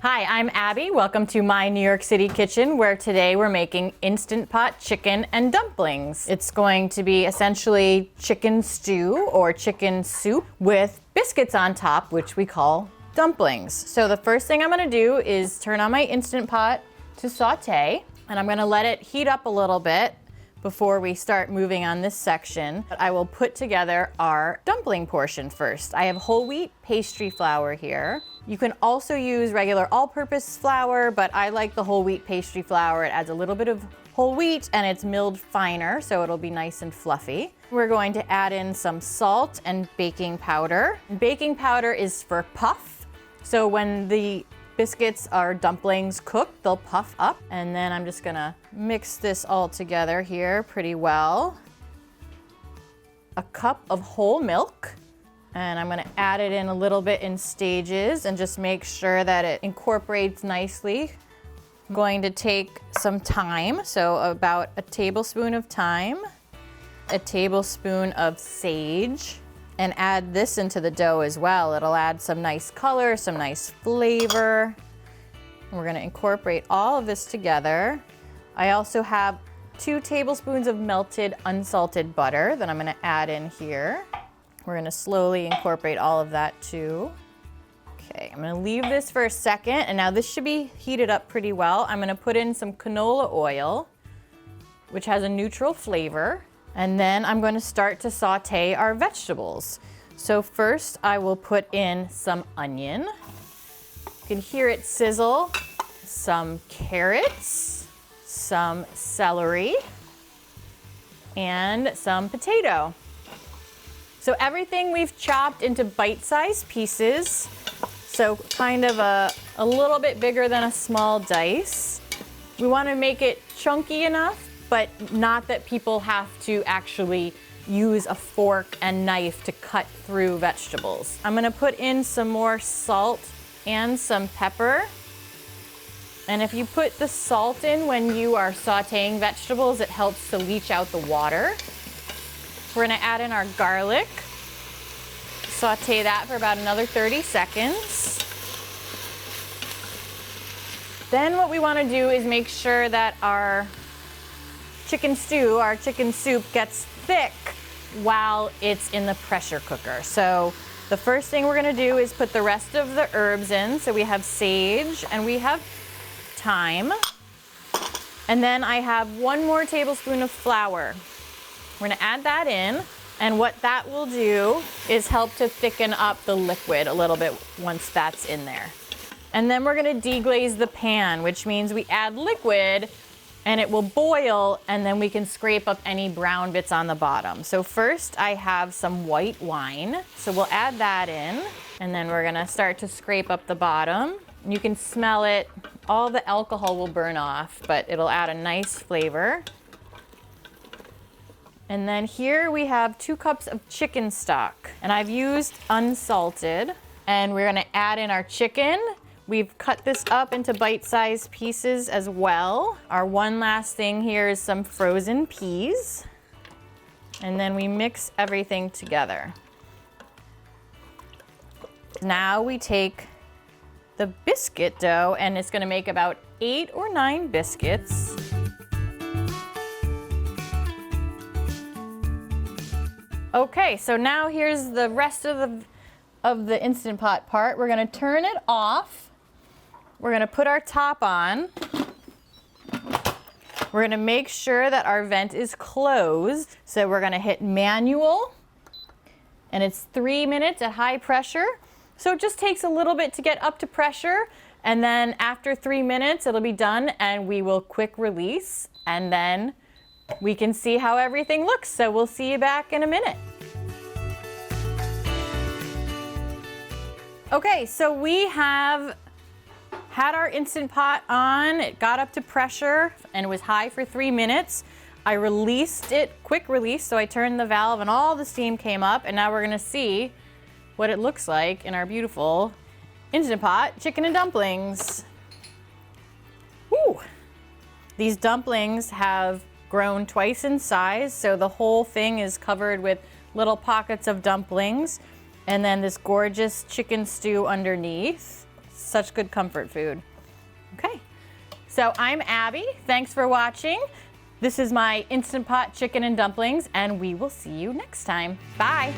Hi, I'm Abby. Welcome to my New York City kitchen, where today we're making Instant Pot chicken and dumplings. It's going to be essentially chicken stew or chicken soup with biscuits on top, which we call dumplings. So the first thing I'm gonna do is turn on my Instant Pot to saute, and I'm gonna let it heat up a little bit before we start moving on this section. I will put together our dumpling portion first. I have whole wheat pastry flour here. You can also use regular all-purpose flour, but I like the whole wheat pastry flour. It adds a little bit of whole wheat and it's milled finer, so it'll be nice and fluffy. We're going to add in some salt and baking powder. Baking powder is for puff, so when the biscuits or dumplings cook, they'll puff up. And then I'm just gonna mix this all together here pretty well. A cup of whole milk, and I'm gonna add it in a little bit in stages and just make sure that it incorporates nicely. I'm going to take some thyme, so about a tablespoon of thyme, a tablespoon of sage, and add this into the dough as well. It'll add some nice color, some nice flavor. And we're gonna incorporate all of this together. I also have 2 tablespoons of melted unsalted butter that I'm gonna add in here. We're gonna slowly incorporate all of that too. Okay, I'm gonna leave this for a second, and now this should be heated up pretty well. I'm gonna put in some canola oil, which has a neutral flavor. And then I'm going to start to saute our vegetables. So first I will put in some onion. You can hear it sizzle. Some carrots, some celery, and some potato. So everything we've chopped into bite-sized pieces. So kind of a little bit bigger than a small dice. We want to make it chunky enough, but not that people have to actually use a fork and knife to cut through vegetables. I'm gonna put in some more salt and some pepper. And if you put the salt in when you are sauteing vegetables, it helps to leach out the water. We're gonna add in our garlic. Saute that for about another 30 seconds. Then what we wanna do is make sure that our chicken stew, our chicken soup, gets thick while it's in the pressure cooker. So the first thing we're gonna do is put the rest of the herbs in. So we have sage and we have thyme. And then I have 1 more tablespoon of flour. We're gonna add that in, and what that will do is help to thicken up the liquid a little bit once that's in there. And then we're gonna deglaze the pan, which means we add liquid and it will boil, and then we can scrape up any brown bits on the bottom. So first I have some white wine. So we'll add that in, and then we're gonna start to scrape up the bottom. You can smell it. All the alcohol will burn off, but it'll add a nice flavor. And then here we have 2 cups of chicken stock, and I've used unsalted. And we're gonna add in our chicken. We've cut this up into bite-sized pieces as well. Our one last thing here is some frozen peas. And then we mix everything together. Now we take the biscuit dough, and it's gonna make about 8 or 9 biscuits. Okay, so now here's the rest of the Instant Pot part. We're gonna turn it off. We're gonna put our top on. We're gonna make sure that our vent is closed. So we're gonna hit manual, and it's 3 minutes at high pressure. So it just takes a little bit to get up to pressure, and then after 3 minutes, it'll be done, and we will quick release, and then we can see how everything looks. So we'll see you back in a minute. Okay, so we have had our Instant Pot on. It got up to pressure and it was high for 3 minutes. I released it, quick release, so I turned the valve and all the steam came up, and now we're gonna see what it looks like in our beautiful Instant Pot chicken and dumplings. Woo! These dumplings have grown twice in size, so the whole thing is covered with little pockets of dumplings, and then this gorgeous chicken stew underneath. Such good comfort food. Okay, so I'm Abby. Thanks for watching. This is my Instant Pot chicken and dumplings, and we will see you next time. Bye.